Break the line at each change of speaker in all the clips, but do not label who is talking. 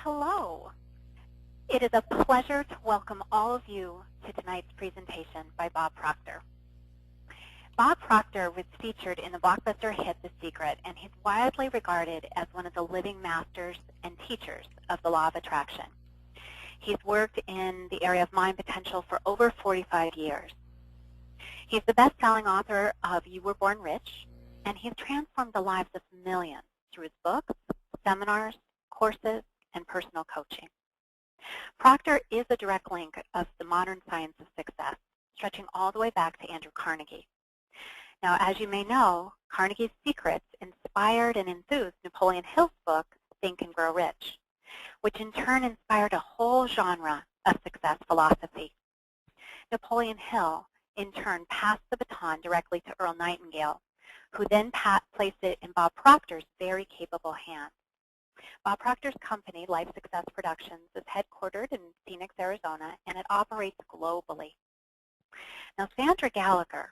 Hello. It is a pleasure to welcome all of you to tonight's presentation by Bob Proctor. Bob Proctor was featured in the blockbuster hit The Secret, and he's widely regarded as one of the living masters and teachers of the law of attraction. He's worked in the area of mind potential for over 45 years. He's the best-selling author of You Were Born Rich, and he's transformed the lives of millions through his books, seminars, courses, and personal coaching. Proctor is a direct link of the modern science of success, stretching all the way back to Andrew Carnegie. Now, as you may know, Carnegie's secrets inspired and enthused Napoleon Hill's book, Think and Grow Rich, which in turn inspired a whole genre of success philosophy. Napoleon Hill, in turn, passed the baton directly to Earl Nightingale, who then placed it in Bob Proctor's very capable hands. Bob Proctor's company, Life Success Productions, is headquartered in Phoenix, Arizona, and it operates globally. Now, Sandra Gallagher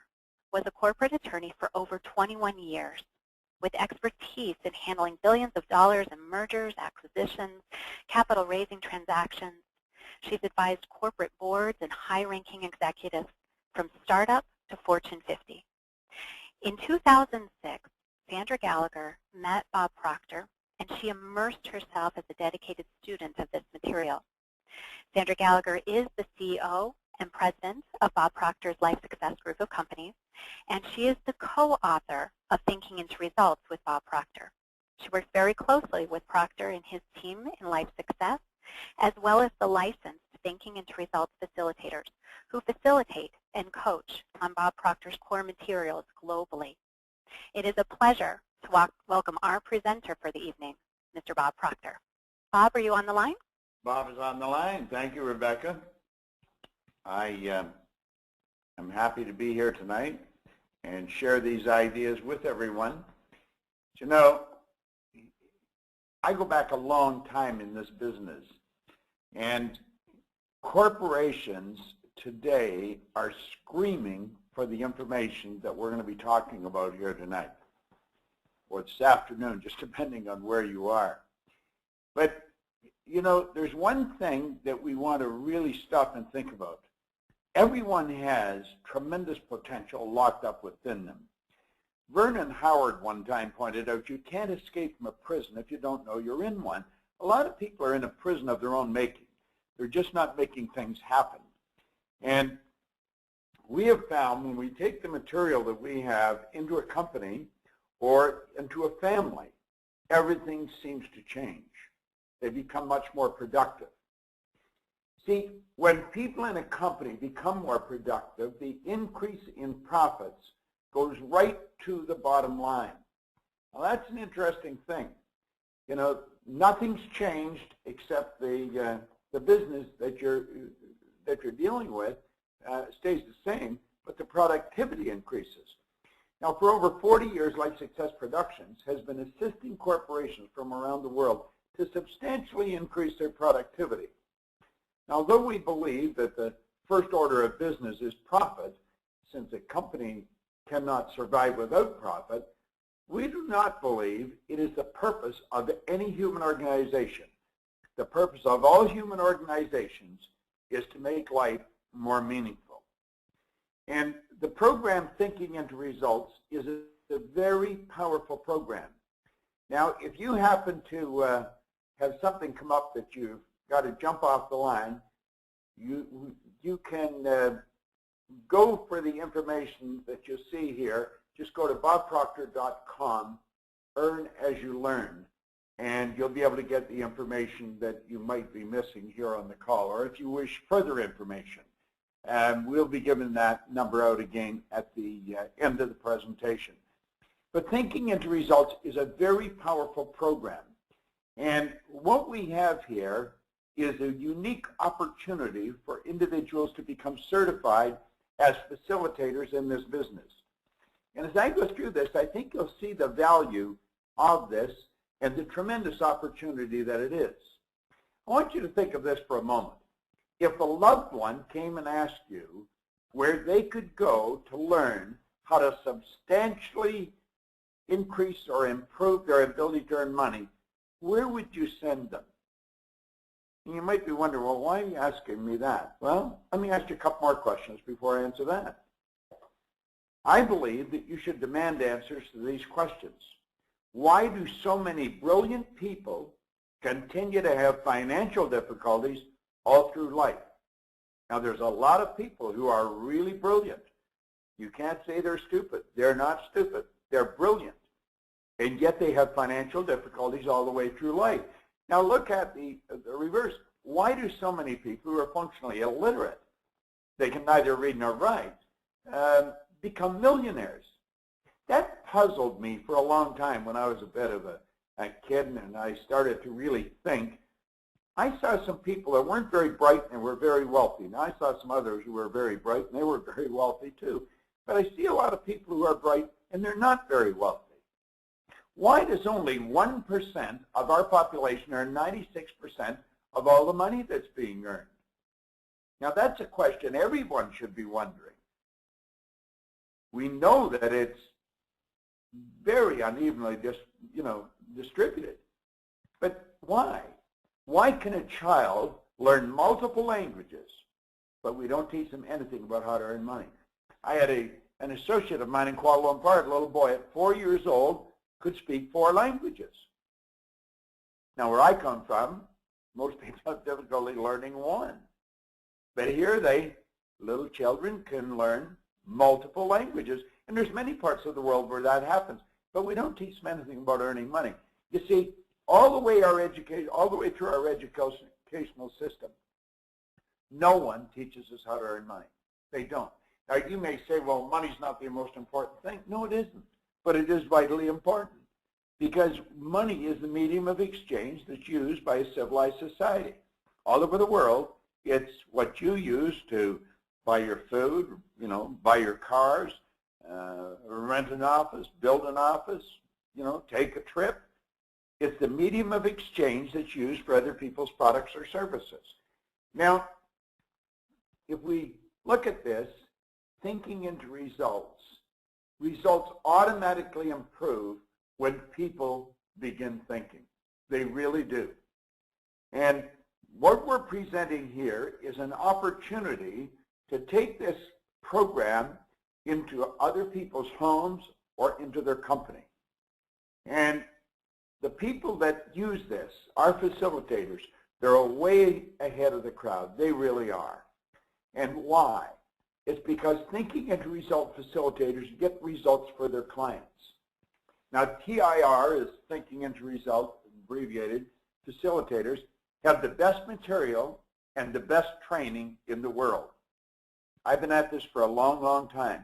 was a corporate attorney for over 21 years with expertise in handling billions of dollars in mergers, acquisitions, capital raising transactions. She's advised corporate boards and high-ranking executives from startup to Fortune 50. In 2006, Sandra Gallagher met Bob Proctor, and she immersed herself as a dedicated student of this material. Sandra Gallagher is the CEO and president of Bob Proctor's Life Success Group of Companies, and she is the co-author of Thinking into Results with Bob Proctor. She works very closely with Proctor and his team in Life Success, as well as the licensed Thinking into Results facilitators who facilitate and coach on Bob Proctor's core materials globally. It is a pleasure to welcome our presenter for the evening, Mr. Bob Proctor. Bob, are you on the line?
Bob is on the line. Thank you, Rebecca. I am happy to be here tonight and share these ideas with everyone. You know, I go back a long time in this business, and corporations today are screaming for the information that we're going to be talking about here tonight, or this afternoon, just depending on where you are. But, you know, there's one thing that we want to really stop and think about. Everyone has tremendous potential locked up within them. Vernon Howard one time pointed out, you can't escape from a prison if you don't know you're in one. A lot of people are in a prison of their own making. They're just not making things happen. And we have found when we take the material that we have into a company or into a family, everything seems to change. They become much more productive. See, when people in a company become more productive, the increase in profits goes right to the bottom line. Now, that's an interesting thing. You know, nothing's changed except the business that you're dealing with stays the same, but the productivity increases. Now, for over 40 years, Life Success Productions has been assisting corporations from around the world to substantially increase their productivity. Now, although we believe that the first order of business is profit, since a company cannot survive without profit, we do not believe it is the purpose of any human organization. The purpose of all human organizations is to make life more meaningful. And the program Thinking into Results is a very powerful program. Now, if you happen to have something come up that you've got to jump off the line, you can go for the information that you see here. Just go to bobproctor.com, earn as you learn, and you'll be able to get the information that you might be missing here on the call, or if you wish further information. We'll be giving that number out again at the end of the presentation. But Thinking into Results is a very powerful program. And what we have here is a unique opportunity for individuals to become certified as facilitators in this business. And as I go through this, I think you'll see the value of this and the tremendous opportunity that it is. I want you to think of this for a moment. If a loved one came and asked you where they could go to learn how to substantially increase or improve their ability to earn money, where would you send them? And you might be wondering, well, why are you asking me that? Well, let me ask you a couple more questions before I answer that. I believe that you should demand answers to these questions. Why do so many brilliant people continue to have financial difficulties all through life? Now, there's a lot of people who are really brilliant. You can't say they're stupid. They're not stupid. They're brilliant. And yet they have financial difficulties all the way through life. Now, look at the reverse. Why do so many people who are functionally illiterate, they can neither read nor write, become millionaires? That puzzled me for a long time when I was a bit of a kid and I started to really think. I saw some people that weren't very bright and were very wealthy. Now, I saw some others who were very bright and they were very wealthy too. But I see a lot of people who are bright and they're not very wealthy. Why does only 1% of our population earn 96% of all the money that's being earned? Now, that's a question everyone should be wondering. We know that it's very unevenly distributed. But why? Why can a child learn multiple languages, but we don't teach them anything about how to earn money? I had an associate of mine in Kuala Lumpur, a little boy at 4 years old, could speak 4 languages. Now, where I come from, most people have difficulty learning 1. But here little children can learn multiple languages. And there's many parts of the world where that happens. But we don't teach them anything about earning money. You see, all the way through our educational system, no one teaches us how to earn money. They don't. Now, you may say, well, money's not the most important thing. No, it isn't. But it is vitally important because money is the medium of exchange that's used by a civilized society. All over the world, it's what you use to buy your food, buy your cars, rent an office, build an office, take a trip. It's the medium of exchange that's used for other people's products or services. Now, if we look at this, thinking into results automatically improve when people begin thinking. They really do. And what we're presenting here is an opportunity to take this program into other people's homes or into their company. And the people that use this, our facilitators, they're way ahead of the crowd. They really are. And why? It's because thinking into result facilitators get results for their clients. Now, TIR is thinking into result, abbreviated, facilitators have the best material and the best training in the world. I've been at this for a long, long time.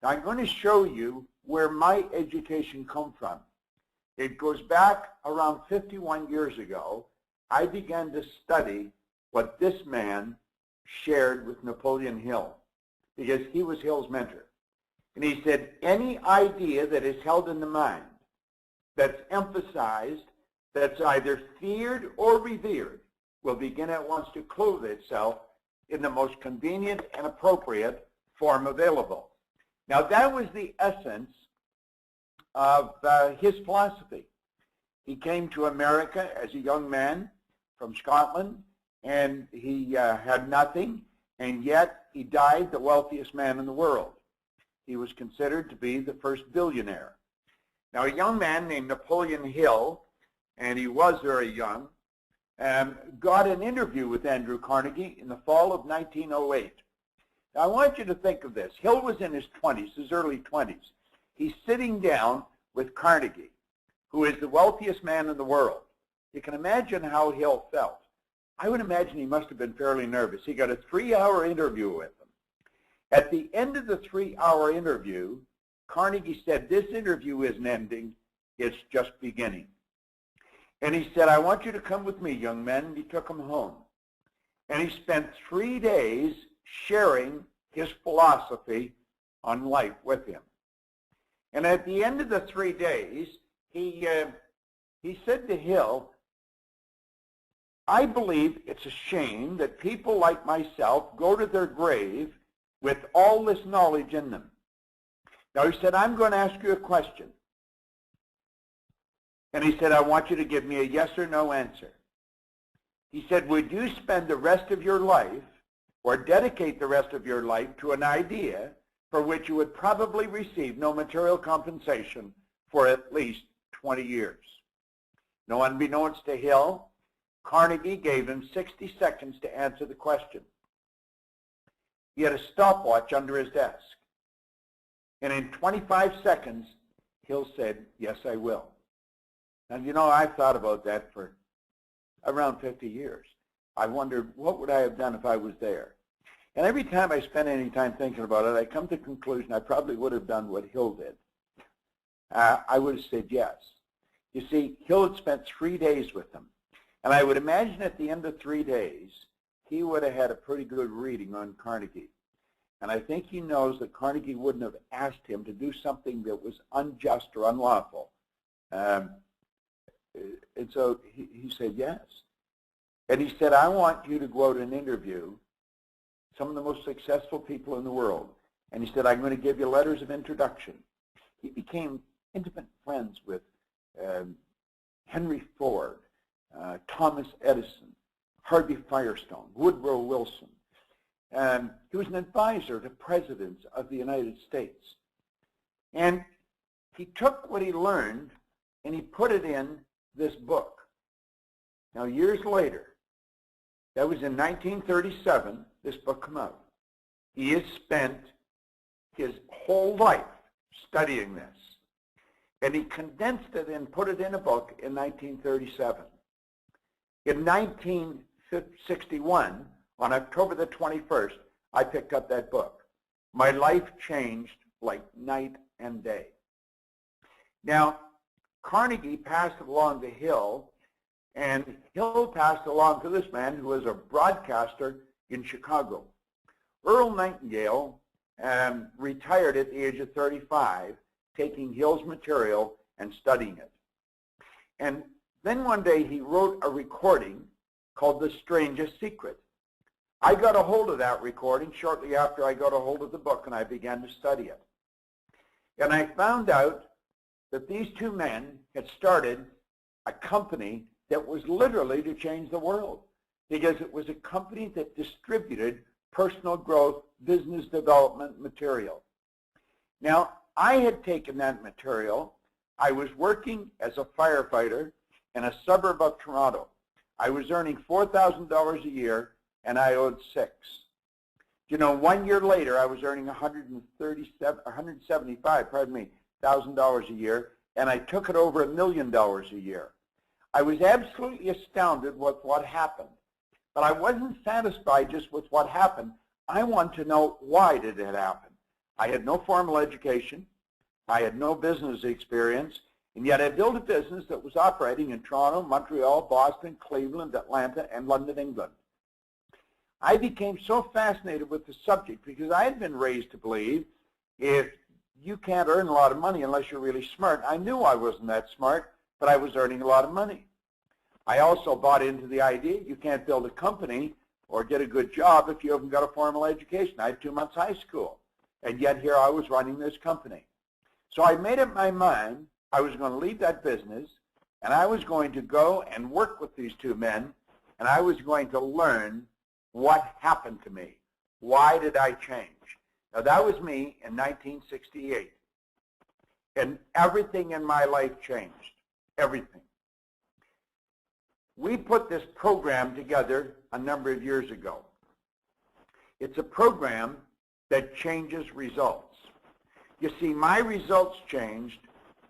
Now, I'm going to show you where my education comes from. It goes back around 51 years ago. I began to study what this man shared with Napoleon Hill, because he was Hill's mentor. And he said, any idea that is held in the mind, that's emphasized, that's either feared or revered, will begin at once to clothe itself in the most convenient and appropriate form available. Now, that was the essence of his philosophy. He came to America as a young man from Scotland, and he had nothing, and yet he died the wealthiest man in the world. He was considered to be the first billionaire. Now, a young man named Napoleon Hill, and he was very young, got an interview with Andrew Carnegie in the fall of 1908. Now, I want you to think of this. Hill was in his 20s, his early 20s. He's sitting down with Carnegie, who is the wealthiest man in the world. You can imagine how Hill felt. I would imagine he must have been fairly nervous. He got a 3-hour interview with him. At the end of the 3-hour interview, Carnegie said, this interview isn't ending, it's just beginning. And he said, I want you to come with me, young men. And he took him home. And he spent 3 days sharing his philosophy on life with him. And at the end of the 3 days, he said to Hill, I believe it's a shame that people like myself go to their grave with all this knowledge in them. Now, he said, I'm going to ask you a question. And he said, I want you to give me a yes or no answer. He said, would you spend the rest of your life or dedicate the rest of your life to an idea for which you would probably receive no material compensation for at least 20 years? Now, unbeknownst to Hill, Carnegie gave him 60 seconds to answer the question. He had a stopwatch under his desk. And in 25 seconds, Hill said, yes, I will. And you know, I've thought about that for around 50 years. I wondered, what would I have done if I was there? And every time I spend any time thinking about it, I come to the conclusion I probably would have done what Hill did. I would have said yes. You see, Hill had spent 3 days with them. And I would imagine at the end of 3 days, he would have had a pretty good reading on Carnegie. And I think he knows that Carnegie wouldn't have asked him to do something that was unjust or unlawful. And so he said yes. And he said, I want you to go out and interview some of the most successful people in the world. And he said, I'm going to give you letters of introduction. He became intimate friends with Henry Ford, Thomas Edison, Harvey Firestone, Woodrow Wilson. He was an advisor to presidents of the United States. And he took what he learned and he put it in this book. Now, years later, that was in 1937, this book came out. He has spent his whole life studying this. And he condensed it and put it in a book in 1937. In 1961, on October the 21st, I picked up that book. My life changed like night and day. Now, Carnegie passed it along to Hill, and Hill passed it along to this man who was a broadcaster in Chicago. Earl Nightingale retired at the age of 35, taking Hill's material and studying it. And then one day he wrote a recording called The Strangest Secret. I got a hold of that recording shortly after I got a hold of the book, and I began to study it. And I found out that these two men had started a company that was literally to change the world, because it was a company that distributed personal growth, business development material. Now, I had taken that material. I was working as a firefighter in a suburb of Toronto. I was earning $4,000 a year, and I owed $6,000. You know, 1 year later, I was earning $175,000 a year, and I took it over $1 million a year. I was absolutely astounded with what happened, but I wasn't satisfied just with what happened. I wanted to know, why did it happen? I had no formal education. I had no business experience, and yet I built a business that was operating in Toronto, Montreal, Boston, Cleveland, Atlanta, and London, England. I became so fascinated with the subject because I had been raised to believe if you can't earn a lot of money unless you're really smart. I knew I wasn't that smart, but I was earning a lot of money. I also bought into the idea you can't build a company or get a good job if you haven't got a formal education. I had 2 months high school, and yet here I was running this company. So I made up my mind I was going to leave that business, and I was going to go and work with these two men, and I was going to learn what happened to me. Why did I change? Now, that was me in 1968, and everything in my life changed, everything. We put this program together a number of years ago. It's a program that changes results. You see, my results changed,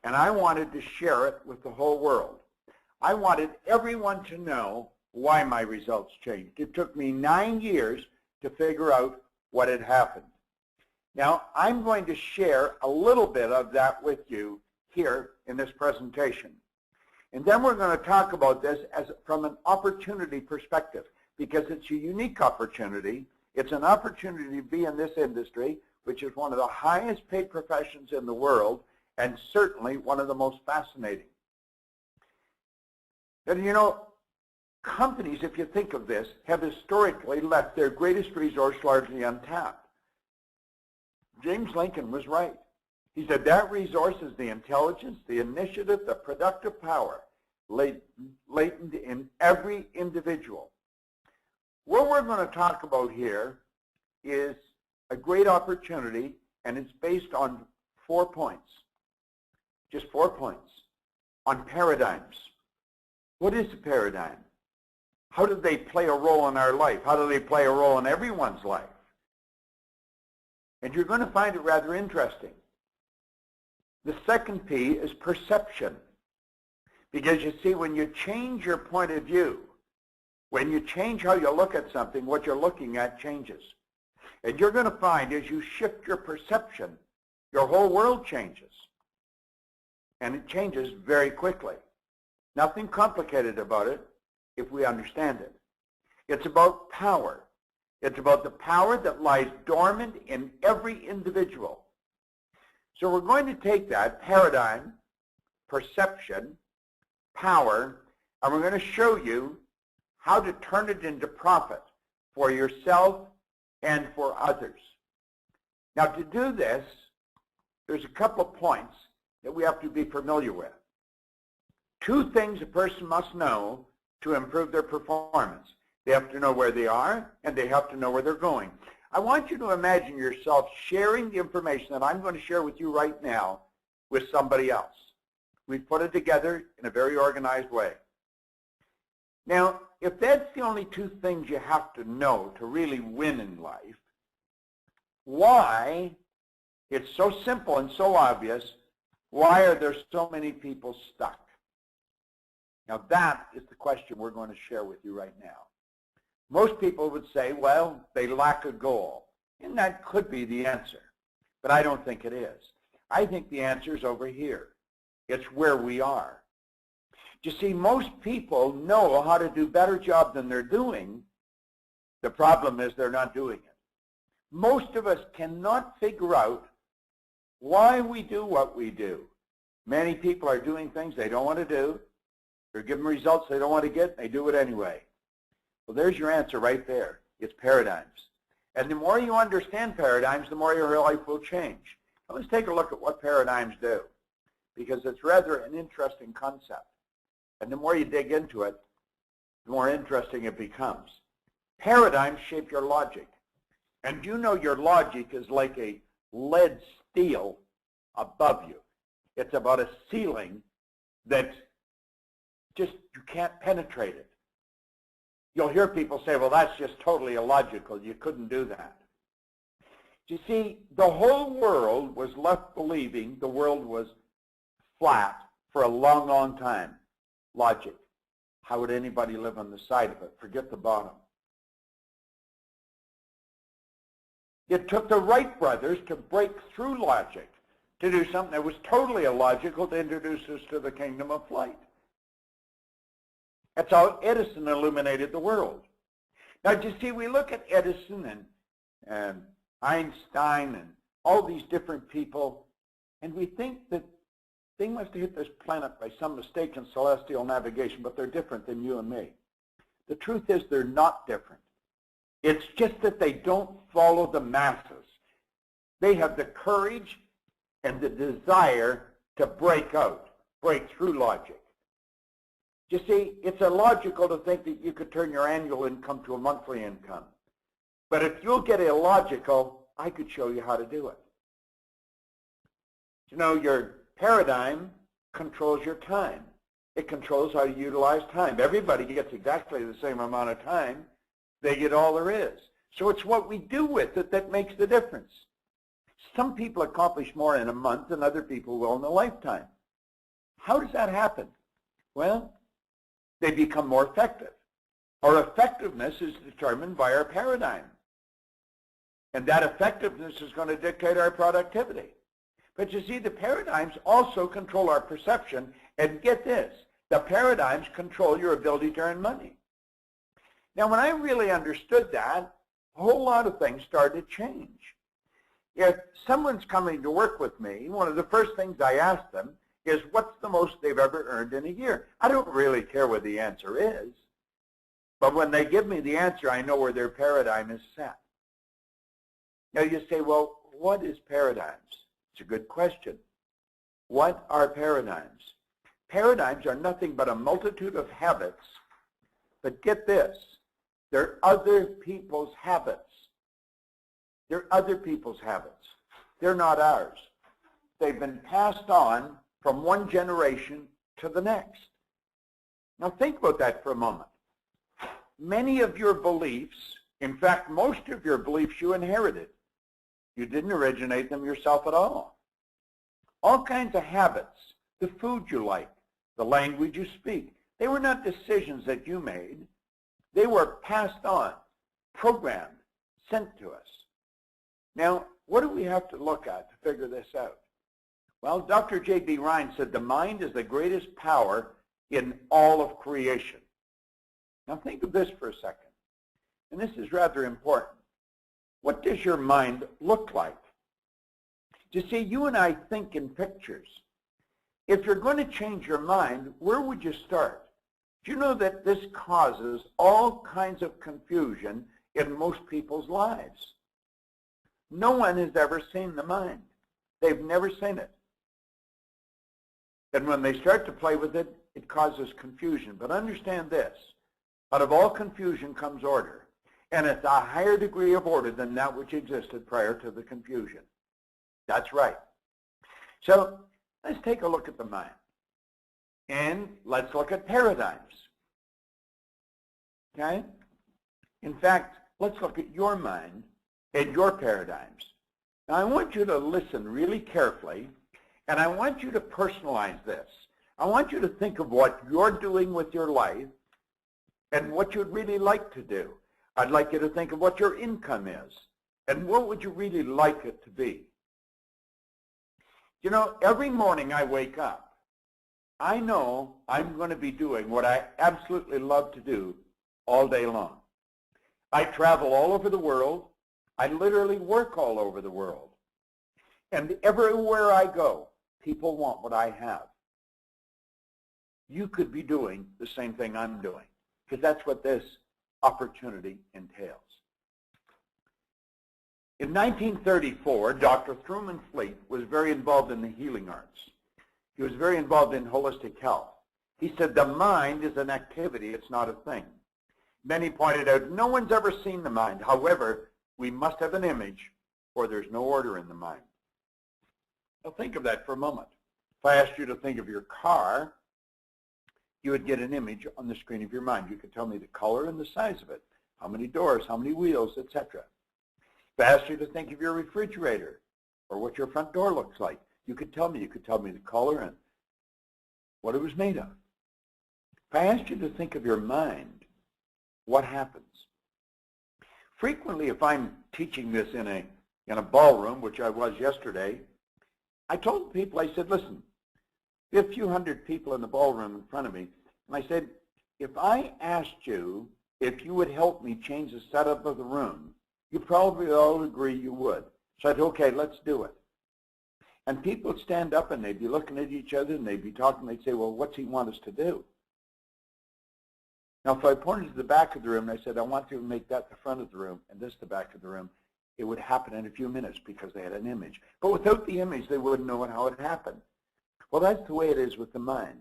and I wanted to share it with the whole world. I wanted everyone to know why my results changed. It took me 9 years to figure out what had happened. Now, I'm going to share a little bit of that with you here in this presentation. And then we're going to talk about this from an opportunity perspective, because it's a unique opportunity. It's an opportunity to be in this industry, which is one of the highest paid professions in the world, and certainly one of the most fascinating. And you know, companies, if you think of this, have historically left their greatest resource largely untapped. James Lincoln was right. He said that resource is the intelligence, the initiative, the productive power latent in every individual. What we're going to talk about here is a great opportunity, and it's based on 4 points, just 4 points, on paradigms. What is a paradigm? How do they play a role in our life? How do they play a role in everyone's life? And you're going to find it rather interesting. The second P is perception. Because you see, when you change your point of view, when you change how you look at something, what you're looking at changes. And you're going to find as you shift your perception, your whole world changes. And it changes very quickly. Nothing complicated about it if we understand it. It's about power. It's about the power that lies dormant in every individual. So we're going to take that paradigm, perception, power, and we're going to show you how to turn it into profit for yourself and for others. Now, to do this, there's a couple of points that we have to be familiar with. 2 things a person must know to improve their performance. They have to know where they are, and they have to know where they're going. I want you to imagine yourself sharing the information that I'm going to share with you right now with somebody else. We've put it together in a very organized way. Now, if that's the only 2 things you have to know to really win in life, why, it's so simple and so obvious, why are there so many people stuck? Now, that is the question we're going to share with you right now. Most people would say, well, they lack a goal. And that could be the answer. But I don't think it is. I think the answer is over here. It's where we are. You see, most people know how to do a better job than they're doing. The problem is they're not doing it. Most of us cannot figure out why we do what we do. Many people are doing things they don't want to do. They're given results they don't want to get. They do it anyway. Well, there's your answer right there. It's paradigms. And the more you understand paradigms, the more your life will change. Now, let's take a look at what paradigms do, because it's rather an interesting concept. And the more you dig into it, the more interesting it becomes. Paradigms shape your logic. And you know your logic is like a lead steel above you. It's about a ceiling that just, you can't penetrate it. You'll hear people say, well, that's just totally illogical. You couldn't do that. You see, the whole world was left believing the world was flat for a long, long time. Logic. How would anybody live on the side of it? Forget the bottom. It took the Wright brothers to break through logic, to do something that was totally illogical, to introduce us to the kingdom of flight. That's how Edison illuminated the world. Now, you see, we look at Edison and Einstein and all these different people, and we think that they must have hit this planet by some mistaken celestial navigation, but they're different than you and me. The truth is they're not different. It's just that they don't follow the masses. They have the courage and the desire to break out, break through logic. You see, it's illogical to think that you could turn your annual income to a monthly income. But if you'll get illogical, I could show you how to do it. You know, your paradigm controls your time. It controls how you utilize time. Everybody gets exactly the same amount of time. They get all there is. So it's what we do with it that makes the difference. Some people accomplish more in a month than other people will in a lifetime. How does that happen? Well, they become more effective. Our effectiveness is determined by our paradigm. And that effectiveness is going to dictate our productivity. But you see, the paradigms also control our perception. And get this, the paradigms control your ability to earn money. Now, when I really understood that, a whole lot of things started to change. If someone's coming to work with me, one of the first things I ask them is, what's the most they've ever earned in a year? I don't really care what the answer is. But when they give me the answer, I know where their paradigm is set. Now you say, well, what is paradigms? It's a good question. What are paradigms? Paradigms are nothing but a multitude of habits, but get this, they're other people's habits. They're other people's habits. They're not ours. They've been passed on from one generation to the next. Now think about that for a moment. Many of your beliefs, in fact, most of your beliefs you inherited. You didn't originate them yourself at all. All kinds of habits, the food you like, the language you speak, they were not decisions that you made. They were passed on, programmed, sent to us. Now, what do we have to look at to figure this out? Well, Dr. J.B. Ryan said the mind is the greatest power in all of creation. Now think of this for a second, and this is rather important. What does your mind look like? You see, you and I think in pictures. If you're going to change your mind, where would you start? Do you know that this causes all kinds of confusion in most people's lives? No one has ever seen the mind. They've never seen it. And when they start to play with it, it causes confusion. But understand this, out of all confusion comes order. And it's a higher degree of order than that which existed prior to the confusion. That's right. So let's take a look at the mind. And let's look at paradigms. Okay? In fact, let's look at your mind and your paradigms. Now I want you to listen really carefully, and I want you to personalize this. I want you to think of what you're doing with your life and what you'd really like to do. I'd like you to think of what your income is and what would you really like it to be. You know, every morning I wake up, I know I'm going to be doing what I absolutely love to do all day long. I travel all over the world. I literally work all over the world. And everywhere I go, people want what I have. You could be doing the same thing I'm doing, because that's what this opportunity entails. In 1934, Dr. Truman Fleet was very involved in the healing arts. He was very involved in holistic health. He said the mind is an activity, it's not a thing. Many pointed out, no one's ever seen the mind. However, we must have an image or there's no order in the mind. Now think of that for a moment. If I asked you to think of your car, you would get an image on the screen of your mind. You could tell me the color and the size of it, how many doors, how many wheels, etc. If I asked you to think of your refrigerator or what your front door looks like, you could tell me the color and what it was made of. If I asked you to think of your mind, what happens? Frequently, if I'm teaching this in a ballroom, which I was yesterday, I told people, I said, listen, we have a few hundred people in the ballroom in front of me, and I said, if I asked you if you would help me change the setup of the room, you probably all agree you would. So I said, okay, let's do it. And people would stand up and they'd be looking at each other and they'd be talking, they'd say, well, what's he want us to do? Now, if I pointed to the back of the room and I said, I want you to make that the front of the room and this the back of the room, it would happen in a few minutes because they had an image. But without the image, they wouldn't know how it happened. Well, that's the way it is with the mind.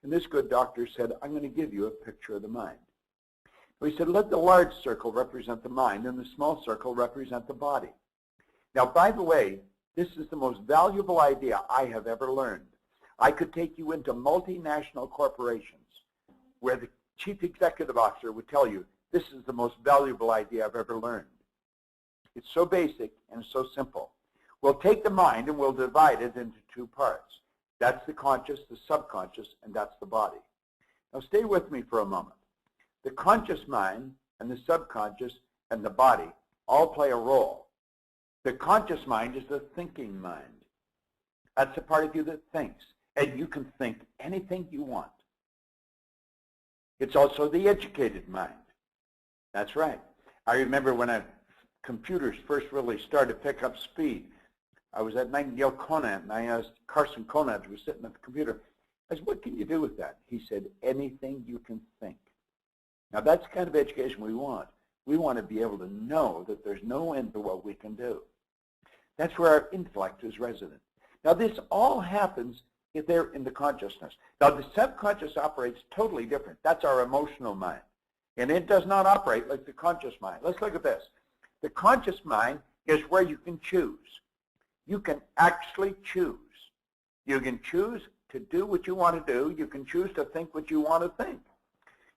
And this good doctor said, I'm going to give you a picture of the mind. So he said, let the large circle represent the mind and the small circle represent the body. Now, by the way, this is the most valuable idea I have ever learned. I could take you into multinational corporations where the chief executive officer would tell you, this is the most valuable idea I've ever learned. It's so basic and so simple. We'll take the mind and we'll divide it into two parts. That's the conscious, the subconscious, and that's the body. Now stay with me for a moment. The conscious mind and the subconscious and the body all play a role. The conscious mind is the thinking mind. That's the part of you that thinks, and you can think anything you want. It's also the educated mind. That's right. I remember when computers first really started to pick up speed. I was at Nightingale Conant, and I asked Carson Conant, who was sitting at the computer, I said, what can you do with that? He said, anything you can think. Now, that's the kind of education we want. We want to be able to know that there's no end to what we can do. That's where our intellect is resident. Now, this all happens they're in the consciousness. Now, the subconscious operates totally different. That's our emotional mind. And it does not operate like the conscious mind. Let's look at this. The conscious mind is where you can choose. You can actually choose. You can choose to do what you want to do. You can choose to think what you want to think.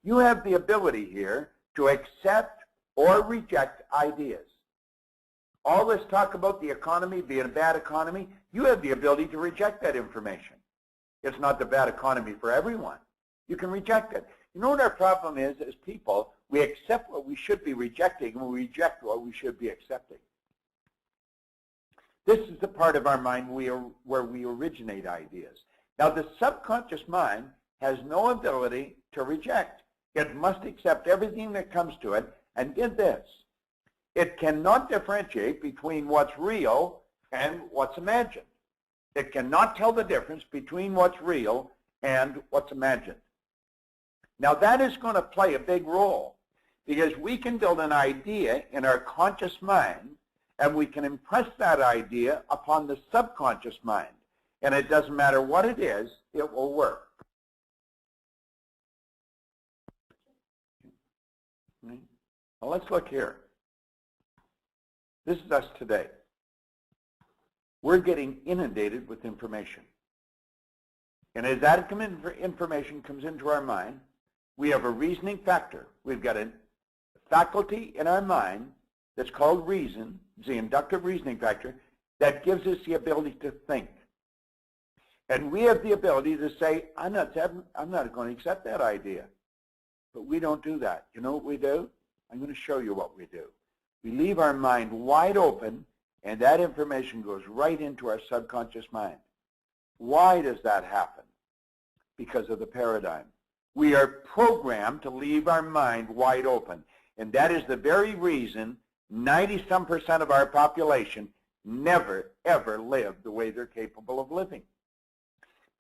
You have the ability here to accept or reject ideas. All this talk about the economy being a bad economy, you have the ability to reject that information. It's not the bad economy for everyone. You can reject it. You know what our problem is as people? We accept what we should be rejecting and we reject what we should be accepting. This is the part of our mind where we originate ideas. Now, the subconscious mind has no ability to reject. It must accept everything that comes to it, and get this, it cannot differentiate between what's real and what's imagined. It cannot tell the difference between what's real and what's imagined. Now, that is going to play a big role because we can build an idea in our conscious mind and we can impress that idea upon the subconscious mind. And it doesn't matter what it is, it will work. Well, let's look here. This is us today. We're getting inundated with information. And as that information comes into our mind, we have a reasoning factor. We've got a faculty in our mind that's called reason, the inductive reasoning factor, that gives us the ability to think. And we have the ability to say, I'm not going to accept that idea. But we don't do that. You know what we do? I'm going to show you what we do. We leave our mind wide open, and that information goes right into our subconscious mind. Why does that happen? Because of the paradigm. We are programmed to leave our mind wide open, and that is the very reason 90-some% of our population never, ever live the way they're capable of living.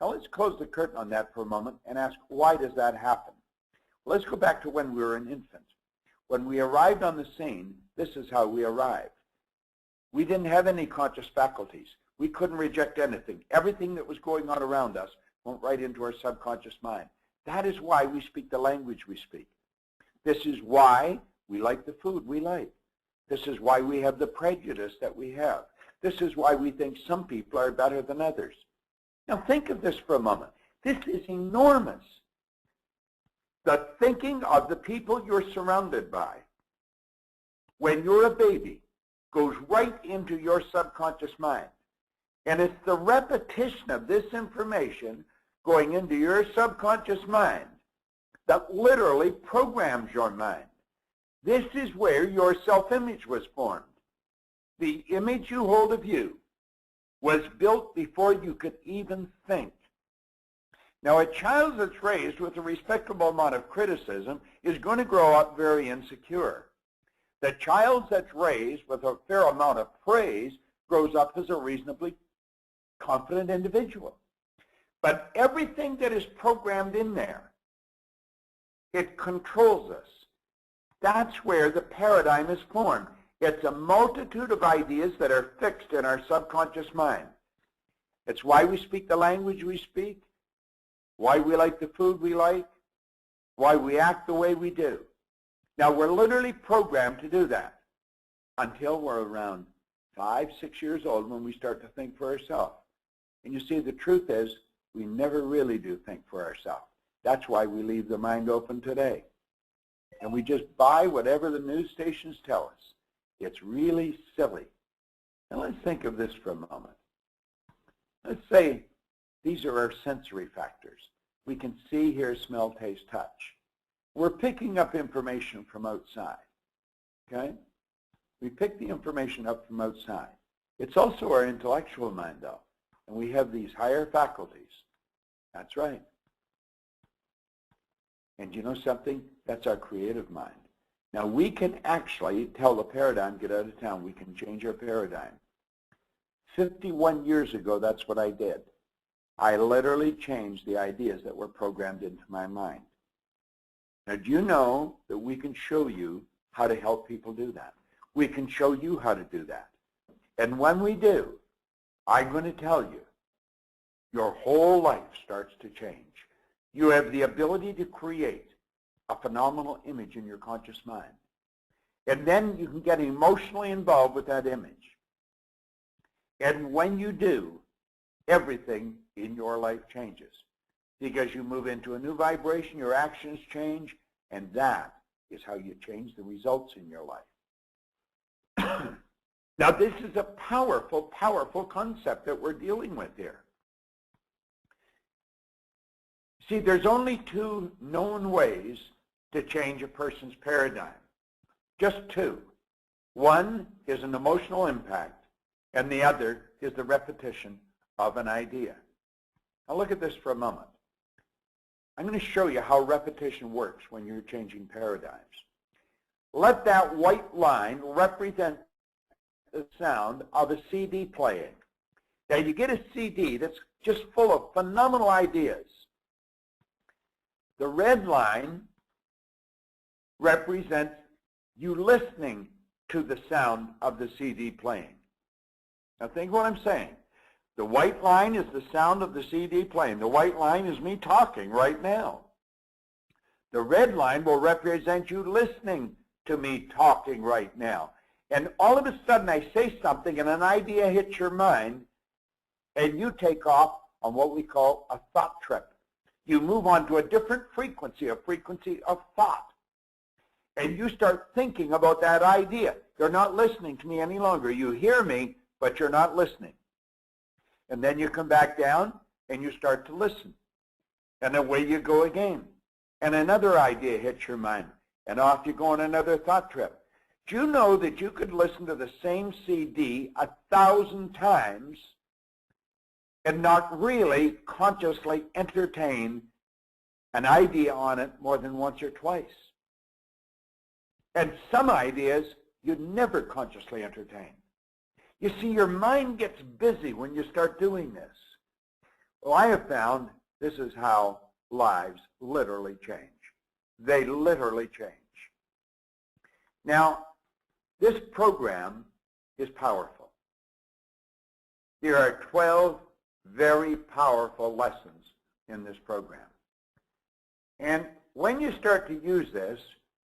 Now let's close the curtain on that for a moment and ask, why does that happen? Well, let's go back to when we were an infant. When we arrived on the scene, this is how we arrived. We didn't have any conscious faculties. We couldn't reject anything. Everything that was going on around us went right into our subconscious mind. That is why we speak the language we speak. This is why we like the food we like. This is why we have the prejudice that we have. This is why we think some people are better than others. Now think of this for a moment. This is enormous. The thinking of the people you're surrounded by when you're a baby goes right into your subconscious mind. And it's the repetition of this information going into your subconscious mind that literally programs your mind. This is where your self-image was formed. The image you hold of you was built before you could even think. Now, a child that's raised with a respectable amount of criticism is going to grow up very insecure. The child that's raised with a fair amount of praise grows up as a reasonably confident individual. But everything that is programmed in there, it controls us. That's where the paradigm is formed. It's a multitude of ideas that are fixed in our subconscious mind. It's why we speak the language we speak, why we like the food we like, why we act the way we do. Now, we're literally programmed to do that until we're around 5, 6 years old when we start to think for ourselves. And you see, the truth is, we never really do think for ourselves. That's why we leave the mind open today. And we just buy whatever the news stations tell us. It's really silly. Now let's think of this for a moment. Let's say these are our sensory factors. We can see, hear, smell, taste, touch. We're picking up information from outside. Okay? We pick the information up from outside. It's also our intellectual mind, though. And we have these higher faculties. That's right. And you know something? That's our creative mind. Now, we can actually tell the paradigm, get out of town. We can change our paradigm. 51 years ago, that's what I did. I literally changed the ideas that were programmed into my mind. Now, do you know that we can show you how to help people do that? We can show you how to do that. And when we do, I'm going to tell you your whole life starts to change. You have the ability to create a phenomenal image in your conscious mind. And then you can get emotionally involved with that image. And when you do, everything in your life changes because you move into a new vibration, your actions change, and that is how you change the results in your life. Now, this is a powerful, powerful concept that we're dealing with here. See, there's only two known ways to change a person's paradigm. Just two. One is an emotional impact, and the other is the repetition of an idea. Now look at this for a moment. I'm going to show you how repetition works when you're changing paradigms. Let that white line represent the sound of a CD playing. Now you get a CD that's just full of phenomenal ideas. The red line represents you listening to the sound of the CD playing. Now think what I'm saying. The white line is the sound of the CD playing. The white line is me talking right now. The red line will represent you listening to me talking right now. And all of a sudden I say something and an idea hits your mind and you take off on what we call a thought trip. You move on to a different frequency, a frequency of thought. And you start thinking about that idea. You're not listening to me any longer. You hear me, but you're not listening. And then you come back down and you start to listen. And away you go again. And another idea hits your mind. And off you go on another thought trip. Do you know that you could listen to the same CD 1,000 times and not really consciously entertain an idea on it more than once or twice? And some ideas you never consciously entertain. You see, your mind gets busy when you start doing this. Well, I have found this is how lives literally change. They literally change. Now, this program is powerful. There are 12 very powerful lessons in this program. And when you start to use this,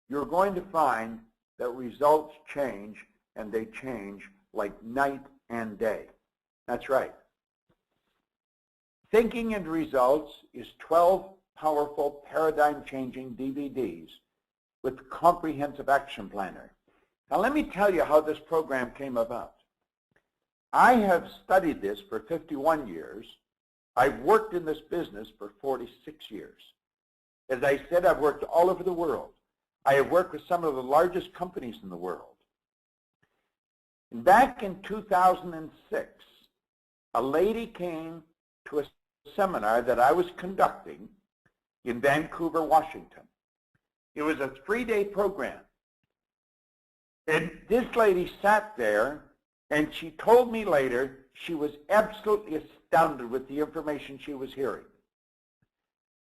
you're going to find that results change, and they change like night and day. That's right. Thinking and Results is 12 powerful paradigm-changing DVDs with comprehensive action planner. Now let me tell you how this program came about. I have studied this for 51 years. I've worked in this business for 46 years. As I said, I've worked all over the world. I have worked with some of the largest companies in the world. Back in 2006, a lady came to a seminar that I was conducting in Vancouver, Washington. It was a 3-day program. And this lady sat there, and she told me later she was absolutely astounded with the information she was hearing.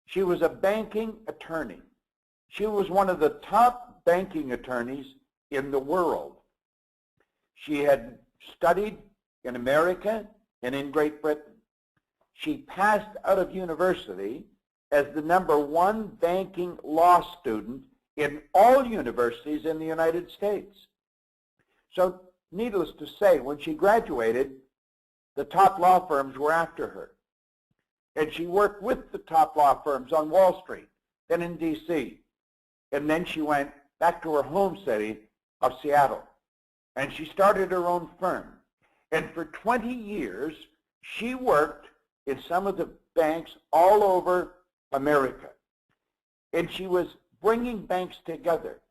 She was a banking attorney. She was one of the top banking attorneys in the world. She had studied in America and in Great Britain. She passed out of university as the #1 banking law student in all universities in the United States. So needless to say, when she graduated, the top law firms were after her. And she worked with the top law firms on Wall Street, then in D.C. And then she went back to her home city of Seattle. And she started her own firm. And for 20 years, she worked in some of the banks all over America. And she was bringing banks together,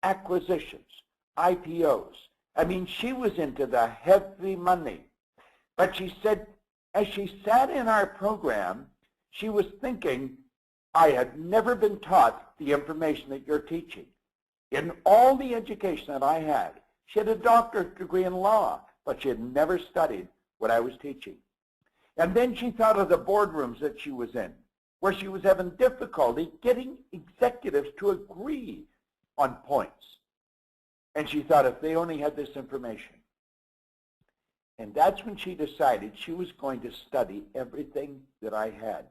acquisitions, IPOs. I mean, she was into the heavy money. But she said, as she sat in our program, she was thinking, I had never been taught the information that you're teaching. In all the education that I had, she had a doctorate degree in law, but she had never studied what I was teaching. And then she thought of the boardrooms that she was in, where she was having difficulty getting executives to agree on points. And she thought if they only had this information. And that's when she decided she was going to study everything that I had.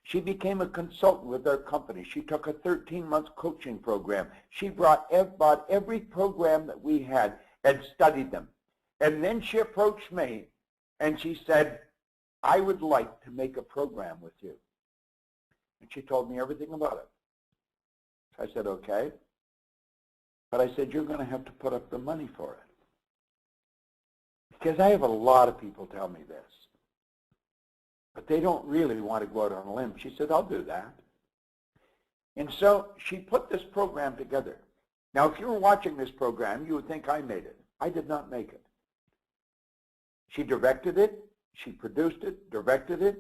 She became a consultant with our company. She took a 13-month coaching program. She bought every program that we had and studied them. And then she approached me and she said, I would like to make a program with you. And she told me everything about it. So I said, okay. But I said, you're going to have to put up the money for it. Because I have a lot of people tell me this. But they don't really want to go out on a limb. She said, I'll do that. And so she put this program together. Now, if you were watching this program, you would think I made it. I did not make it. She directed it. She produced it, directed it.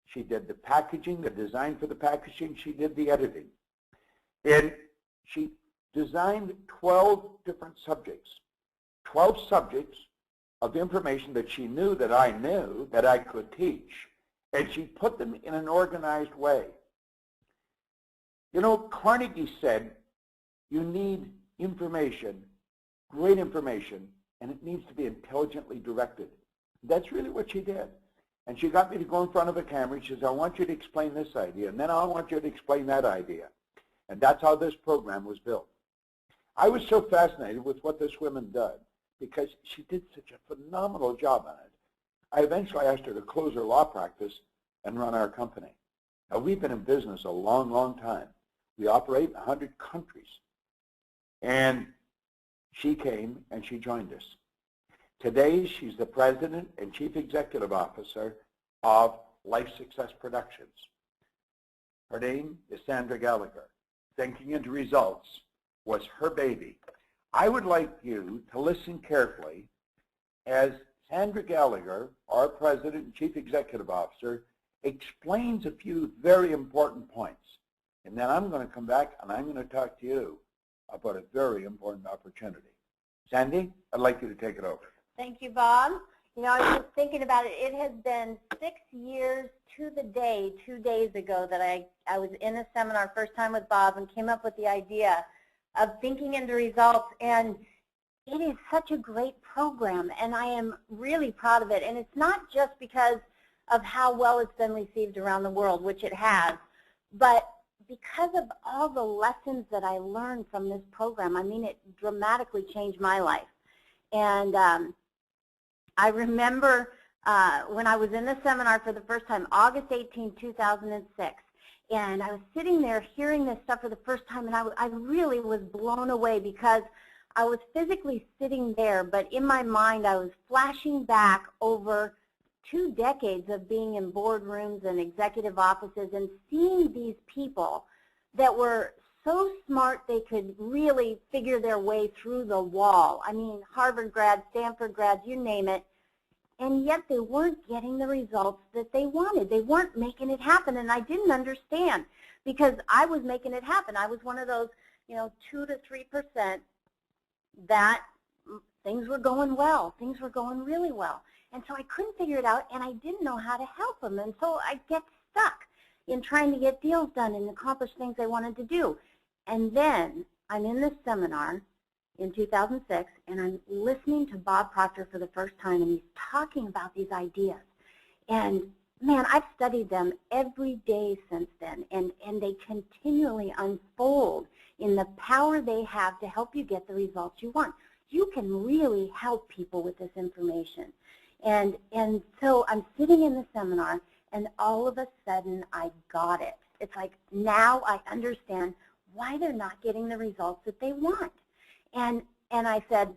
She did the packaging, the design for the packaging. She did the editing. And she designed 12 different subjects, 12 subjects of information that she knew that I knew that I could teach. And she put them in an organized way. You know, Carnegie said, you need information, great information, and it needs to be intelligently directed. That's really what she did. And she got me to go in front of a camera. She says, I want you to explain this idea, and then I want you to explain that idea. And that's how this program was built. I was so fascinated with what this woman did because she did such a phenomenal job on it. I eventually asked her to close her law practice and run our company. Now, we've been in business a long, long time. We operate in 100 countries. And she came and she joined us. Today, she's the President and Chief Executive Officer of Life Success Productions. Her name is Sandra Gallagher. Thinking into Results was her baby. I would like you to listen carefully as Sandra Gallagher, our President and Chief Executive Officer, explains a few very important points. And then I'm going to come back and I'm going to talk to you about a very important opportunity. Sandy, I'd like you to take it over.
Thank you, Bob. You know, I was just thinking about it. It has been 6 years to the day, 2 days ago, that I was in a seminar first time with Bob and came up with the idea of thinking into results. And it is such a great program, and I am really proud of it. And it's not just because of how well it's been received around the world, which it has, but because of all the lessons that I learned from this program. I mean, it dramatically changed my life. And I remember when I was in the seminar for the first time, August 18, 2006, and I was sitting there hearing this stuff for the first time, and I really was blown away because I was physically sitting there, but in my mind I was flashing back over 2 decades of being in boardrooms and executive offices and seeing these people that were so smart they could really figure their way through the wall. I mean, Harvard grads, Stanford grads, you name it, and yet they weren't getting the results that they wanted. They weren't making it happen, and I didn't understand because I was making it happen. I was one of those, 2 to 3% that things were going well. Things were going really well. And so I couldn't figure it out, and I didn't know how to help them. And so I get stuck in trying to get deals done and accomplish things I wanted to do. And then I'm in this seminar in 2006, and I'm listening to Bob Proctor for the first time, and he's talking about these ideas. And, man, I've studied them every day since then, and they continually unfold in the power they have to help you get the results you want. You can really help people with this information. And so I'm sitting in the seminar, and all of a sudden I got it. It's like now I understand why they're not getting the results that they want. And I said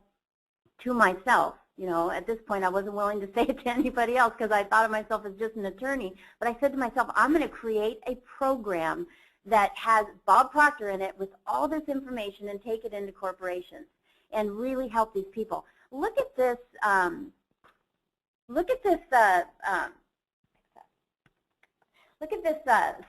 to myself, at this point I wasn't willing to say it to anybody else because I thought of myself as just an attorney, but I said to myself, I'm going to create a program that has Bob Proctor in it with all this information and take it into corporations and really help these people. Look at this. Look at this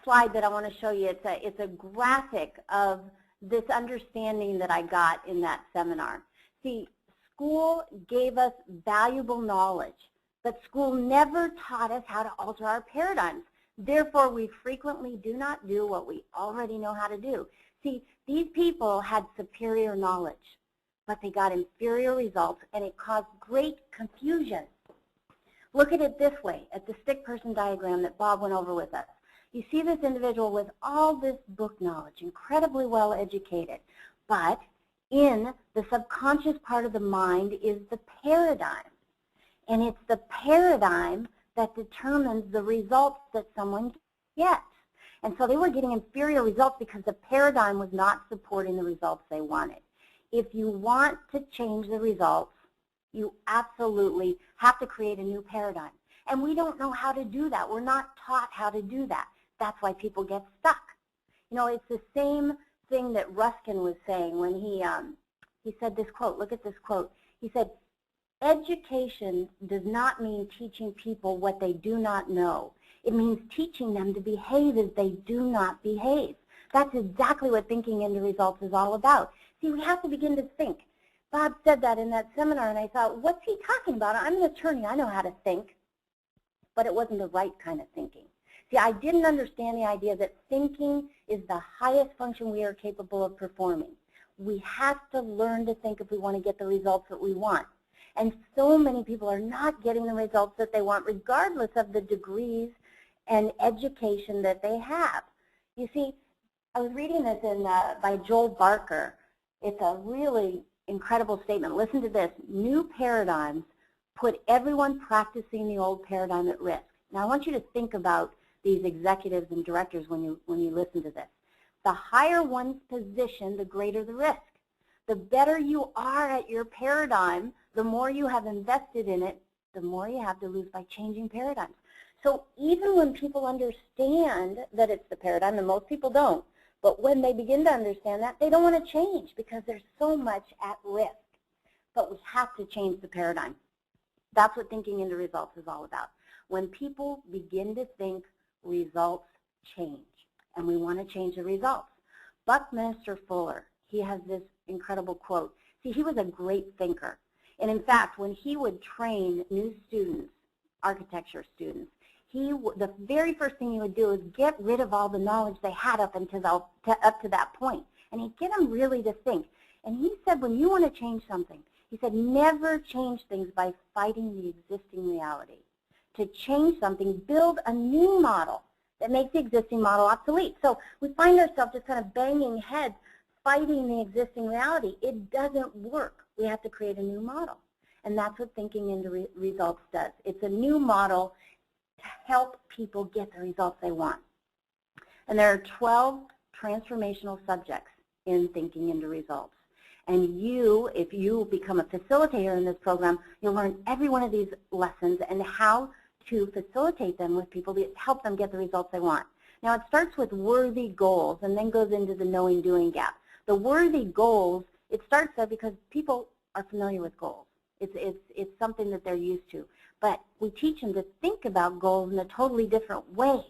slide that I want to show you. It's a graphic of this understanding that I got in that seminar. See, school gave us valuable knowledge, but school never taught us how to alter our paradigms. Therefore, we frequently do not do what we already know how to do. See, these people had superior knowledge, but they got inferior results, and it caused great confusion. Look at it this way, at the stick person diagram that Bob went over with us. You see this individual with all this book knowledge, incredibly well educated, but in the subconscious part of the mind is the paradigm. And it's the paradigm that determines the results that someone gets. And so they were getting inferior results because the paradigm was not supporting the results they wanted. If you want to change the results, you absolutely have to create a new paradigm. And we don't know how to do that. We're not taught how to do that. That's why people get stuck. You know, it's the same thing that Ruskin was saying when he said this quote. Look at this quote. He said, education does not mean teaching people what they do not know. It means teaching them to behave as they do not behave. That's exactly what thinking into results is all about. See, we have to begin to think. Bob said that in that seminar, and I thought, what's he talking about? I'm an attorney. I know how to think. But it wasn't the right kind of thinking. See, I didn't understand the idea that thinking is the highest function we are capable of performing. We have to learn to think if we want to get the results that we want. And so many people are not getting the results that they want, regardless of the degrees and education that they have. You see, I was reading this by Joel Barker. It's a really incredible statement. Listen to this. New paradigms put everyone practicing the old paradigm at risk. Now, I want you to think about these executives and directors when you listen to this. The higher one's position, the greater the risk. The better you are at your paradigm, the more you have invested in it, the more you have to lose by changing paradigms. So even when people understand that it's the paradigm, and most people don't, but when they begin to understand that, they don't want to change because there's so much at risk. But we have to change the paradigm. That's what thinking into results is all about. When people begin to think, results change, and we want to change the results. Buckminster Fuller, he has this incredible quote. See, he was a great thinker. And in fact, when he would train new students, architecture students, the very first thing he would do is get rid of all the knowledge they had up to that point. And he'd get them really to think. And he said, when you want to change something, he said, never change things by fighting the existing reality. To change something, build a new model that makes the existing model obsolete. So we find ourselves just kind of banging heads, fighting the existing reality. It doesn't work. We have to create a new model. And that's what thinking into results does. It's a new model to help people get the results they want. And there are 12 transformational subjects in thinking into results. And you, if you become a facilitator in this program, you'll learn every one of these lessons and how to facilitate them with people to help them get the results they want. Now, it starts with worthy goals and then goes into the knowing-doing gap. The worthy goals, it starts there because people are familiar with goals. It's something that they're used to. But we teach them to think about goals in a totally different way.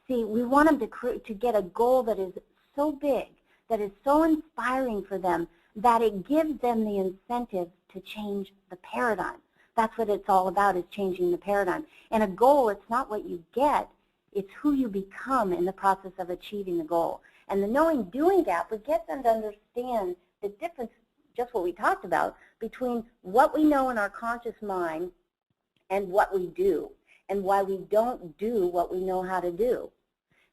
See, we want them to get a goal that is so big, that is so inspiring for them, that it gives them the incentive to change the paradigm. That's what it's all about, is changing the paradigm. And a goal, it's not what you get, it's who you become in the process of achieving the goal. And the knowing-doing gap would get them to understand the difference, just what we talked about, between what we know in our conscious mind and what we do, and why we don't do what we know how to do.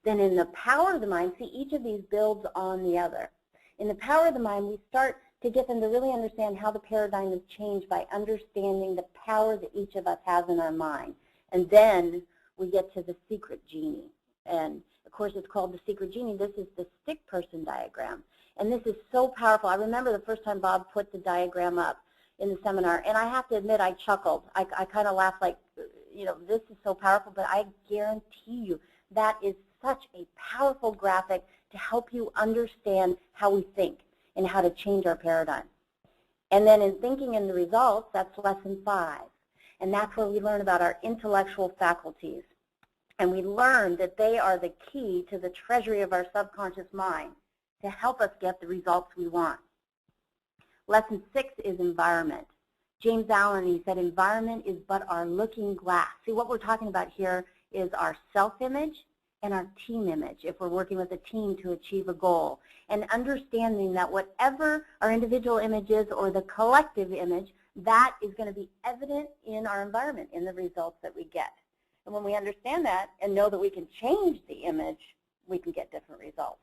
Then in the power of the mind, see, each of these builds on the other. In the power of the mind, we start to get them to really understand how the paradigm is changed by understanding the power that each of us has in our mind. And then we get to the secret genie. And of course, it's called the secret genie. This is the stick person diagram. And this is so powerful. I remember the first time Bob put the diagram up in the seminar, and I have to admit, I chuckled. I kind of laughed like, you know, this is so powerful, but I guarantee you that is such a powerful graphic to help you understand how we think and how to change our paradigm. And then in thinking in the results, that's lesson 5. And that's where we learn about our intellectual faculties. And we learn that they are the key to the treasury of our subconscious mind to help us get the results we want. Lesson 6 is environment. James Allen, he said, environment is but our looking glass. See, what we're talking about here is our self-image and our team image, if we're working with a team to achieve a goal. And understanding that whatever our individual image is or the collective image, that is going to be evident in our environment, in the results that we get. And when we understand that and know that we can change the image, we can get different results.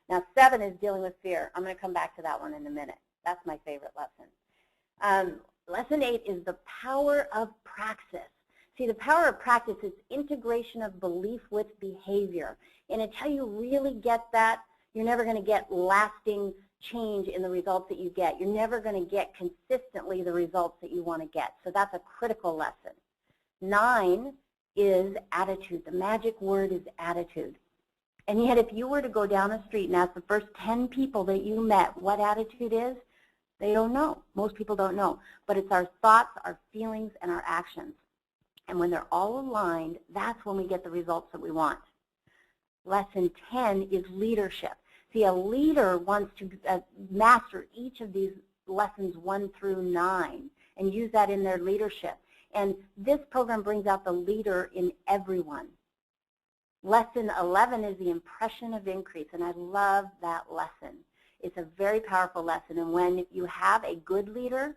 Now, 7 is dealing with fear. I'm going to come back to that one in a minute. That's my favorite lesson. Lesson 8 is the power of praxis. See, the power of practice is integration of belief with behavior. And until you really get that, you're never going to get lasting change in the results that you get. You're never going to get consistently the results that you want to get. So that's a critical lesson. 9 is attitude. The magic word is attitude. And yet if you were to go down the street and ask the first 10 people that you met what attitude is, they don't know. Most people don't know. But it's our thoughts, our feelings, and our actions. And when they're all aligned, that's when we get the results that we want. Lesson 10 is leadership. See, a leader wants to master each of these lessons 1 through 9 and use that in their leadership. And this program brings out the leader in everyone. Lesson 11 is the impression of increase, and I love that lesson. It's a very powerful lesson, and when you have a good leader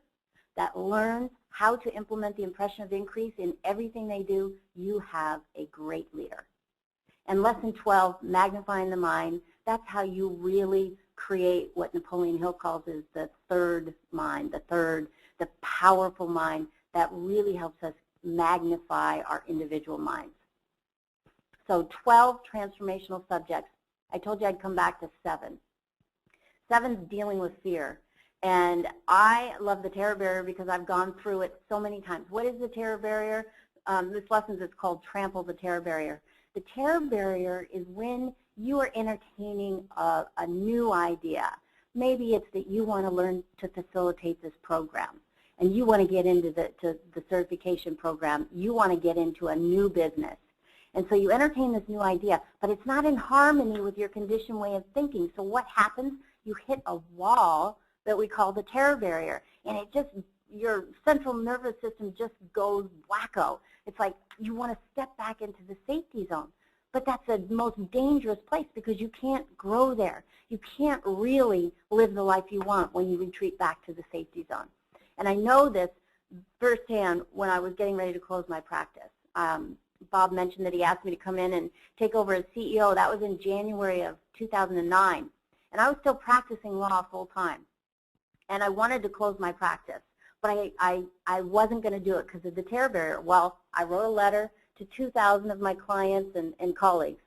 that learns how to implement the impression of increase in everything they do, you have a great leader. And lesson 12, magnifying the mind, that's how you really create what Napoleon Hill calls is the third mind, the powerful mind that really helps us magnify our individual minds. So 12 transformational subjects. I told you I'd come back to 7. 7's dealing with fear. And I love the terror barrier because I've gone through it so many times. What is the terror barrier? This lesson is called Trample the Terror Barrier. The terror barrier is when you are entertaining a new idea. Maybe it's that you want to learn to facilitate this program, and you want to get into the certification program. You want to get into a new business. And so you entertain this new idea, but it's not in harmony with your conditioned way of thinking. So what happens? You hit a wall that we call the terror barrier, and it just, your central nervous system just goes wacko. It's like you want to step back into the safety zone, but that's the most dangerous place because you can't grow there. You can't really live the life you want when you retreat back to the safety zone. And I know this firsthand when I was getting ready to close my practice. Bob mentioned that he asked me to come in and take over as CEO. That was in January of 2009. And I was still practicing law full time. And I wanted to close my practice. But I wasn't going to do it because of the terror barrier. Well, I wrote a letter to 2,000 of my clients and colleagues.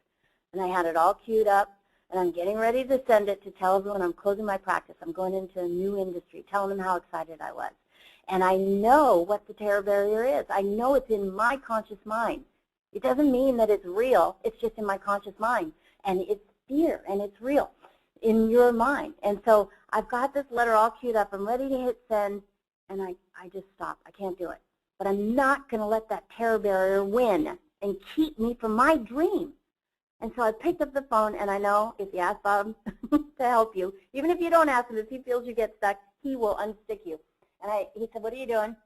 And I had it all queued up. And I'm getting ready to send it to tell everyone I'm closing my practice. I'm going into a new industry, telling them how excited I was. And I know what the terror barrier is. I know it's in my conscious mind. It doesn't mean that it's real. It's just in my conscious mind. And it's fear, and it's real in your mind. And so I've got this letter all queued up. I'm ready to hit send, and I just stop. I can't do it. But I'm not going to let that terror barrier win and keep me from my dream. And so I picked up the phone, and I know if you ask Bob to help you, even if you don't ask him, if he feels you get stuck, he will unstick you. And he said, what are you doing?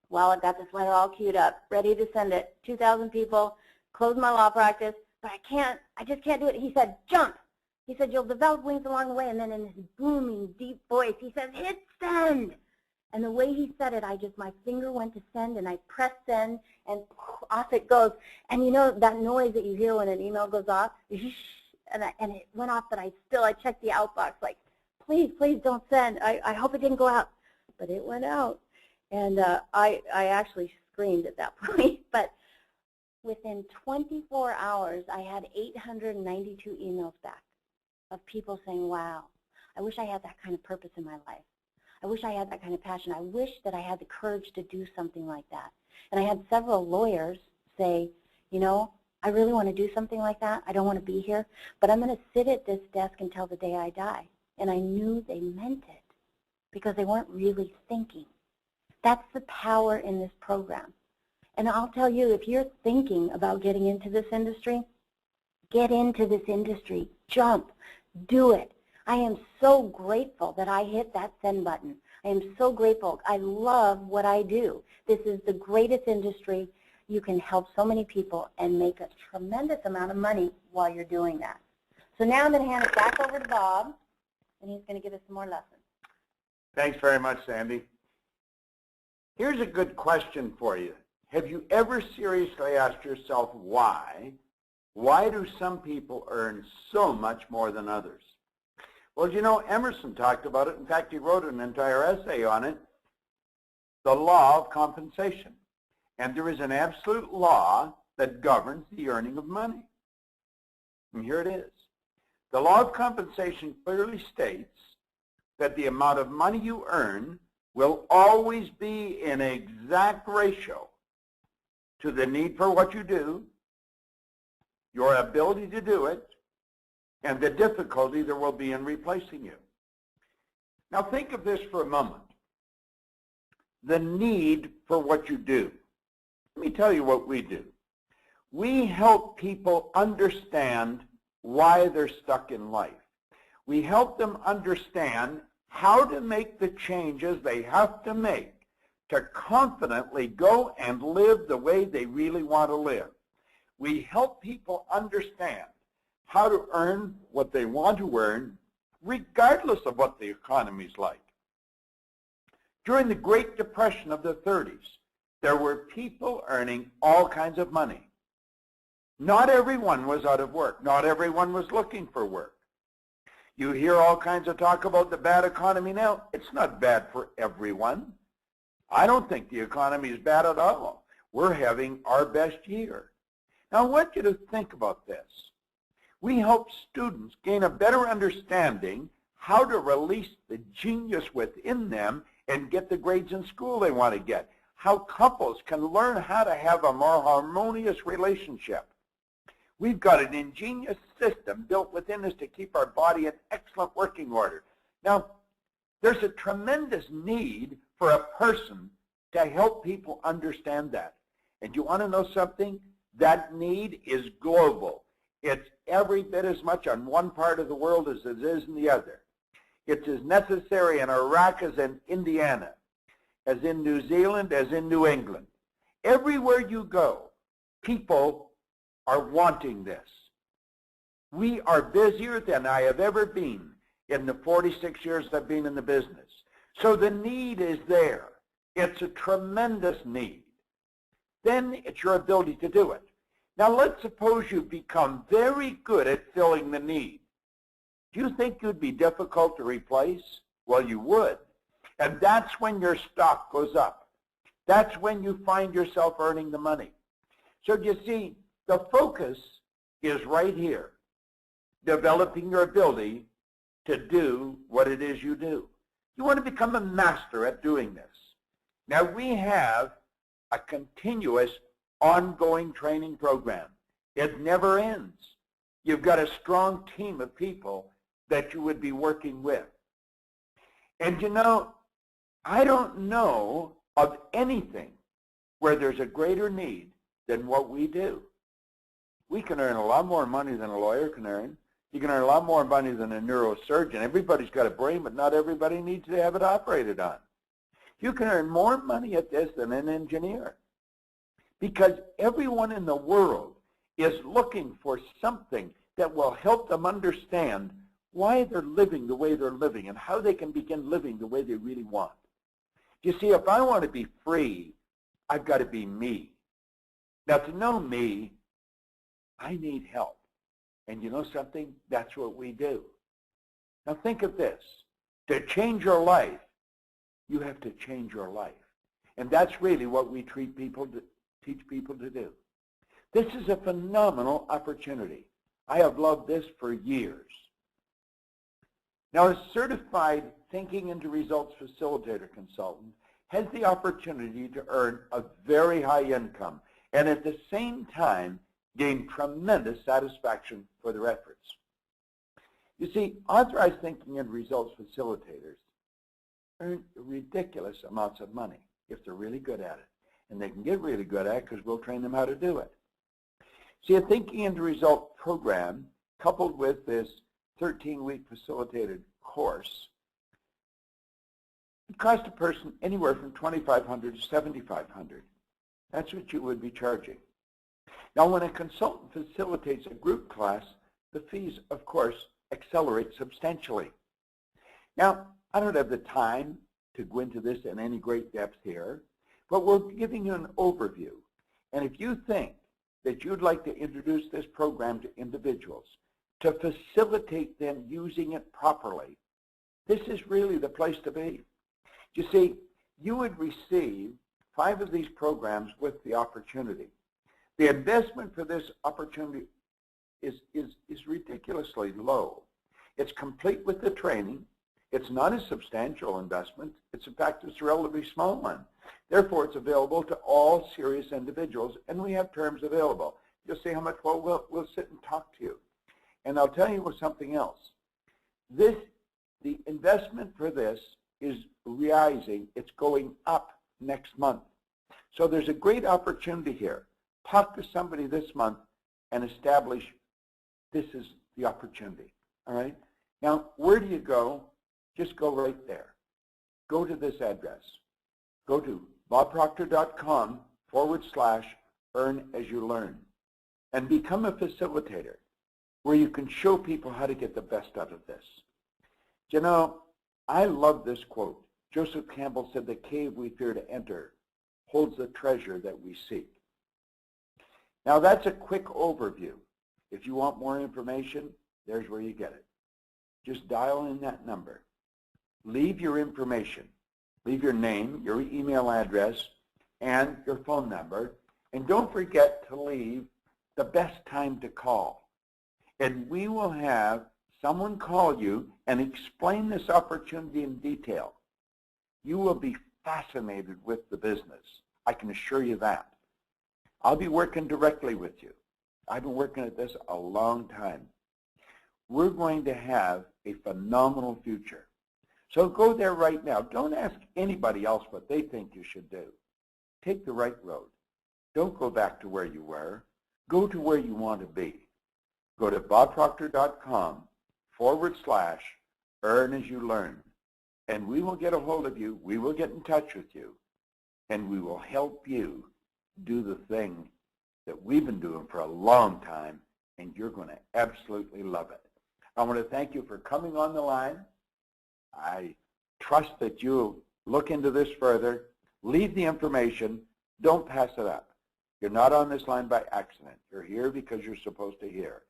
Well, I've got this letter all queued up, ready to send it. 2,000 people, close my law practice, but I just can't do it. He said, jump. He said, you'll develop wings along the way. And then in his booming, deep voice, he says, hit send. And the way he said it, my finger went to send, and I pressed send, and off it goes. And you know that noise that you hear when an email goes off? And it went off, but I checked the outbox, like, please don't send. I hope it didn't go out. But it went out. And I actually screamed at that point. But within 24 hours, I had 892 emails back of people saying, wow, I wish I had that kind of purpose in my life. I wish I had that kind of passion. I wish that I had the courage to do something like that. And I had several lawyers say, you know, I really want to do something like that. I don't want to be here, but I'm going to sit at this desk until the day I die. And I knew they meant it because they weren't really thinking. That's the power in this program. And I'll tell you, if you're thinking about getting into this industry, get into this industry. Jump. Do it. I am so grateful that I hit that send button. I am so grateful. I love what I do. This is the greatest industry. You can help so many people and make a tremendous amount of money while you're doing that. So now I'm going to hand it back over to Bob, and he's going to give us some more lessons.
Thanks very much, Sandy. Here's a good question for you. Have you ever seriously asked yourself why? Why do some people earn so much more than others? Well, you know, Emerson talked about it. In fact, he wrote an entire essay on it, the law of compensation. And there is an absolute law that governs the earning of money. And here it is. The law of compensation clearly states that the amount of money you earn will always be in exact ratio to the need for what you do, your ability to do it, and the difficulty there will be in replacing you. Now think of this for a moment. The need for what you do. Let me tell you what we do. We help people understand why they're stuck in life. We help them understand how to make the changes they have to make to confidently go and live the way they really want to live. We help people understand how to earn what they want to earn regardless of what the economy's like. During the Great Depression of the 30s, there were people earning all kinds of money. Not everyone was out of work. Not everyone was looking for work. You hear all kinds of talk about the bad economy now. It's not bad for everyone. I don't think the economy is bad at all. We're having our best year. Now, I want you to think about this. We help students gain a better understanding how to release the genius within them and get the grades in school they want to get. How couples can learn how to have a more harmonious relationship. We've got an ingenious system built within us to keep our body in excellent working order. Now, there's a tremendous need for a person to help people understand that. And you want to know something? That need is global. It's every bit as much on one part of the world as it is in the other. It's as necessary in Iraq as in Indiana, as in New Zealand, as in New England. Everywhere you go, people are wanting this. We are busier than I have ever been in the 46 years I've been in the business. So the need is there. It's a tremendous need. Then it's your ability to do it. Now let's suppose you become very good at filling the need. Do you think you'd be difficult to replace? Well, you would. And that's when your stock goes up. That's when you find yourself earning the money. So you see, the focus is right here, developing your ability to do what it is you do. You want to become a master at doing this. Now, we have a continuous, ongoing training program. It never ends. You've got a strong team of people that you would be working with. And you know, I don't know of anything where there's a greater need than what we do. We can earn a lot more money than a lawyer can earn. You can earn a lot more money than a neurosurgeon. Everybody's got a brain, but not everybody needs to have it operated on. You can earn more money at this than an engineer, because everyone in the world is looking for something that will help them understand why they're living the way they're living and how they can begin living the way they really want. You see, if I want to be free, I've got to be me. Now, to know me, I need help. And you know something? That's what we do. Now think of this. To change your life, you have to change your life. And that's really what we teach people to do. This is a phenomenal opportunity. I have loved this for years. Now, a certified Thinking into Results facilitator consultant has the opportunity to earn a very high income and at the same time gain tremendous satisfaction for their efforts. You see, authorized thinking and results facilitators earn ridiculous amounts of money if they're really good at it. And they can get really good at it because we'll train them how to do it. See, a thinking into result program coupled with this 13-week facilitated course, it costs a person anywhere from $2,500 to $7,500. That's what you would be charging. Now, when a consultant facilitates a group class, the fees, of course, accelerate substantially. Now, I don't have the time to go into this in any great depth here, but we're giving you an overview. And if you think that you'd like to introduce this program to individuals to facilitate them using it properly, this is really the place to be. You see, you would receive 5 of these programs with the opportunity. The investment for this opportunity is ridiculously low. It's complete with the training. It's not a substantial investment. It's, in fact, it's a relatively small one. Therefore, it's available to all serious individuals, and we have terms available. You'll say how much, well, we'll sit and talk to you. And I'll tell you something else. The investment for this is rising. It's going up next month. So there's a great opportunity here. Talk to somebody this month and establish this is the opportunity. All right? Now, where do you go? Just go right there. Go to this address. Go to bobproctor.com/earn-as-you-learn and become a facilitator where you can show people how to get the best out of this. You know, I love this quote. Joseph Campbell said, "The cave we fear to enter holds the treasure that we seek." Now, that's a quick overview. If you want more information, there's where you get it. Just dial in that number. Leave your information. Leave your name, your email address, and your phone number. And don't forget to leave the best time to call. And we will have someone call you and explain this opportunity in detail. You will be fascinated with the business. I can assure you that. I'll be working directly with you. I've been working at this a long time. We're going to have a phenomenal future. So go there right now. Don't ask anybody else what they think you should do. Take the right road. Don't go back to where you were. Go to where you want to be. Go to bobproctor.com/earn-as-you-learn. And we will get a hold of you. We will get in touch with you. And we will help you do the thing that we've been doing for a long time. And you're going to absolutely love it. I want to thank you for coming on the line. I trust that you'll look into this further. Leave the information. Don't pass it up. You're not on this line by accident. You're here because you're supposed to hear.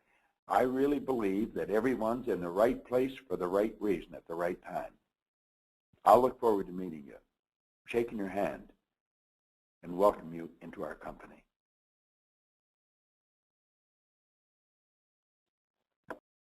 I really believe that everyone's in the right place for the right reason at the right time. I'll look forward to meeting you, shaking your hand, and welcome you into our company.